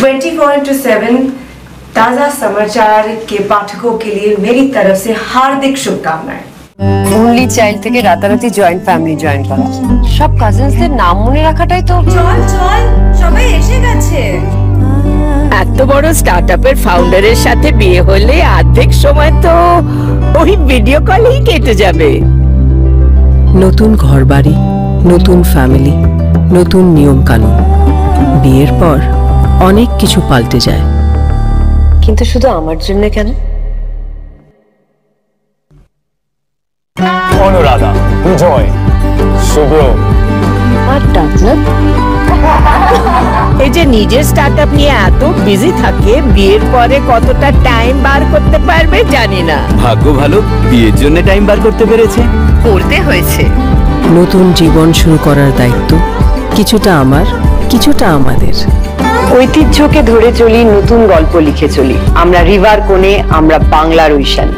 24/7 ताजा समाचार के पाठकों के लिए मेरी तरफ से हार्दिक शुभकामनाएं। ओनली चाइल्ड থেকে রাতারাতি জয়েন্ট ফ্যামিলি জয়েন করা, সব কাজিনসদের নাম মনে রাখাটাই তো। চল চল সবাই এসে গেছে। এত বড় স্টার্টআপের ফাউন্ডারের সাথে বিয়ে হলে অর্ধেক সময় তো ওই ভিডিও কলেই কেটে যাবে। নতুন ঘরবাড়ি, নতুন ফ্যামিলি, নতুন নিয়ম কানুন। বিয়ের পর অনেক কিছু পাল্টে যায়, কিন্তু শুধু আমার জন্য কেন? অনুরাধা, জয়, শুভ্র আর ডাক্তার এই যে নিজের স্টার্টআপ নিয়ে এত বিজি থাকে, বিয়ের পরে কতটা টাইম বার করতে পারবে জানি না। ভাগ্য ভালো, বিয়ের জন্য টাইম বার করতে পেরেছে। করতে হয়েছে। নতুন জীবন শুরু করার দায়িত্ব কিছুটা আমার, কিছুটা আমাদের। ঐতিহ্যকে ধরে চলি, নতুন গল্প লিখে চলি। আমরা রিভার কোণে, আমরা বাংলার ঐশানী।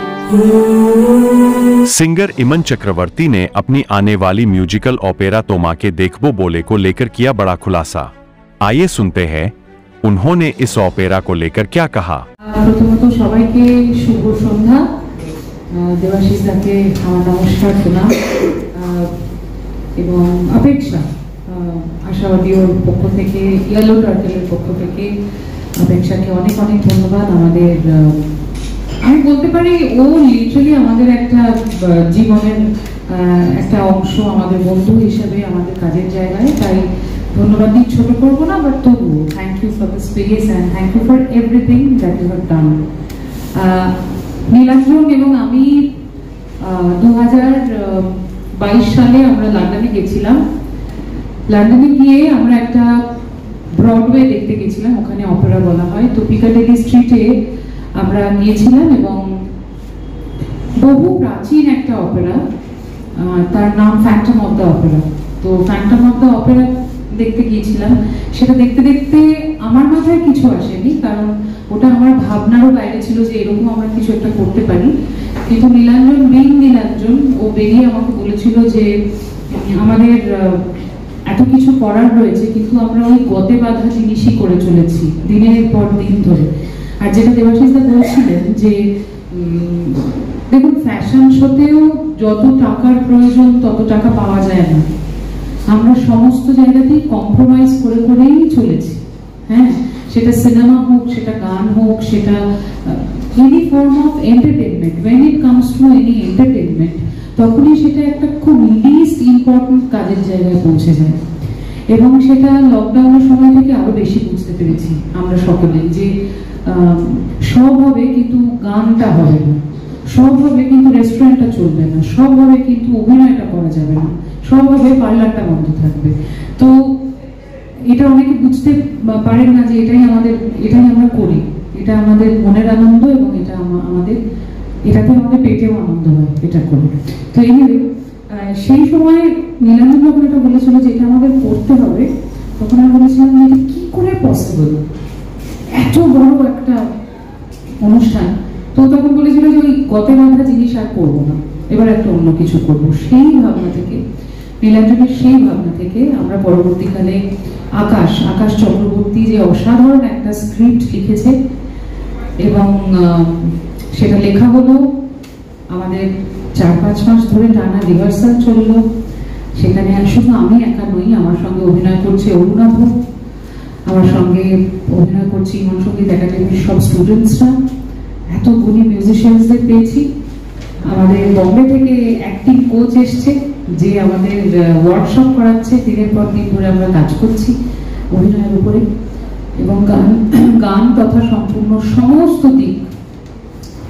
सिंगर इमन चक्रवर्ती ने अपनी आने वाली म्यूजिकल ओपेरा तोमा के देखबो बोले को लेकर किया बड़ा खुलासा। आइए सुनते हैं उन्होंने इस ओपेरा को लेकर क्या कहा। প্রথমত সবাইকে শুভ সন্ধ্যা। দেবাশিস দাকে আমার নমস্কার শোনা এবং অপেক্ষা আশাবাদীর পক্ষ থেকে, ইয়েলো টার্টেলের পক্ষ থেকে অপেক্ষাকে অনেক অনেক ধন্যবাদ। আমাদের আমি বলতে পারি ও লিটারালি আমাদের একটা জীবনের একটা অংশ, আমাদের বন্ধু হিসেবে আমাদের কাজের জায়গায়। তাই ধন্যবাদ দিয়ে ছোট করবো না, বাট তবুও thank you for the space and thank you for everything that you have done. Nilanjan এবং আমি 2022 সালে আমরা লন্ডনে গেছিলাম। লন্ডনে গিয়ে আমরা একটা ব্রডওয়ে দেখতে গেছিলাম, ওখানে অপেরা বলা হয়। তো পিকাডেলি স্ট্রিটে আমরা গিয়েছিলাম এবং বহু প্রাচীন একটা অপেরা, তার নাম ফ্যান্টম অফ দ্য অপেরা। তো ফ্যান্টম অফ দ্য অপেরা দেখতে গিয়েছিলাম। সেটা দেখতে দেখতে আমার মাথায় কিছু আসেনি, কারণ ওটা আমার ভাবনারও বাইরে ছিল যে এরকম আমরা কিছু একটা করতে পারি। কিন্তু নীলাঞ্জন, নীলাঞ্জন ও বেরিয়ে আমাকে বলেছিল যে আমাদের এত কিছু করার রয়েছে, কিন্তু আমরা ওই গতে বাঁধা জিনিসই করে চলেছি দিনের পর দিন ধরে। আর যেটা দেবাশিস দা বলছিলেন যে দেখুন, ফ্যাশন শোতেও যত টাকার প্রয়োজন তত টাকা পাওয়া যায় না। আমরা সমস্ত জায়গাতেই কম্প্রোমাইজ করে করেই চলেছি। হ্যাঁ, সেটা সিনেমা হোক, সেটা গান হোক, সেটা any form of entertainment. When it comes to any entertainment, তখনই সেটা একটা খুব লিস্ট ইম্পর্টেন্ট কাজের জায়গায় পৌঁছে যায়। এবং সেটা লকডাউনের সময় থেকে আরো বেশি বুঝতে পেরেছি আমরা সকলে, যে সব হবে কিন্তু গানটা হবে না, সব হবে কিন্তু রেস্টুরেন্টটা চলবে না, সব হবে কিন্তু অভিনয়টা করা যাবে না, সব হবে পার্লারটা বন্ধ থাকবে। তো এটা অনেকে বুঝতে পারেন না যে এটাই আমরা করি, এটা আমাদের মনের আনন্দ এবং এটা আমাদের, এটাতে আমাদের পেটেও আনন্দ হয় এটা করে। তো এনিওয়ে, সেই সময় নীলাঞ্জন যখন এটা বলেছিল যে এটা আমাদের করতে হবে, তখন আমি বলেছিলাম এটা কি করে পসিবল, এত বড় একটা অনুষ্ঠান। তো তখন বলেছিল যে ওই গতে বাঁধা জিনিস আর করবো না, এবার একটা অন্য কিছু করবো। সেই ভাবনা থেকে, নীলাঞ্জনের সেই ভাবনা থেকে আমরা পরবর্তীকালে আকাশ চক্রবর্তী যে অসাধারণ একটা স্ক্রিপ্ট লিখেছে এবং সেটা লেখা হলো, আমাদের 4-5 মাস ধরে টানা রিহার্সাল চললো। সেখানে শুধু আমি একা নই, আমার সঙ্গে অভিনয় করছে অরুণাভ, আমার সঙ্গে অভিনয় করছি ইমন সঙ্গীত একাডেমির সব স্টুডেন্টসরা, এত গুণী মিউজিশিয়ানসদের পেয়েছি। আমাদের বম্বে থেকে অ্যাক্টিং কোচ এসছে, যে আমাদের ওয়ার্কশপ করাচ্ছে। দিনের পর দিন ধরে আমরা কাজ করছি অভিনয়ের উপরে, এবং গান তথা সম্পূর্ণ সমস্ত দিক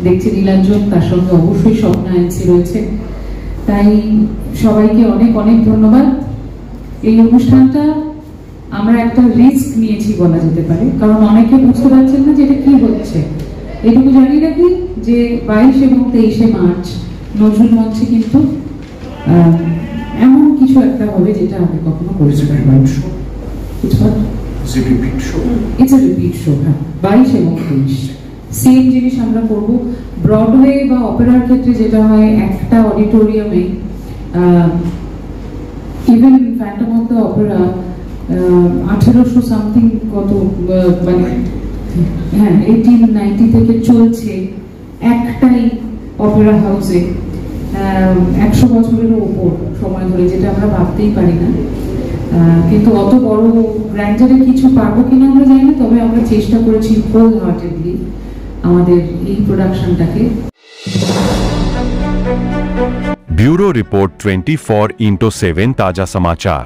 দেখছে নীলাঞ্জন, তার সঙ্গে অবশ্যই স্বপ্নায়ন্সী রয়েছে। তাই সবাইকে অনেক অনেক ধন্যবাদ। এই অনুষ্ঠানটা আমরা একটা রিস্ক নিয়েছি বলা যেতে পারে, কারণ অনেকে বুঝতে পারছেন না যে এটা কি হচ্ছে। এটুকু জানি রাখি যে 22 এবং 23 মার্চ নজরুল মঞ্চে কিন্তু এমন কিছু একটা হবে যেটা আগে কখনো করেছি না। It's a repeat show. হ্যাঁ, 22 এবং 23 সেম জিনিস আমরা করব। ব্রডওয়ে বা অপেরার ক্ষেত্রে যেটা হয়, একটা অডিটোরিয়ামে, even Phantom of the Opera 1800 something কত মানে হ্যাঁ 1890 থেকে চলছে একটাই অপেরা হাউসে 100 বছরেরও ওপর সময় ধরে, যেটা আমরা ভাবতেই পারি না। কিন্তু অত বড় গ্র্যান্ডারে কিছু পারবো কিনা আমরা জানি না, তবে আমরা চেষ্টা করেছি হোল হার্টেডলি আমাদের এই প্রোডাকশনটাকে। ब्यूरो रिपोर्ट 24x7 ताजा समाचार।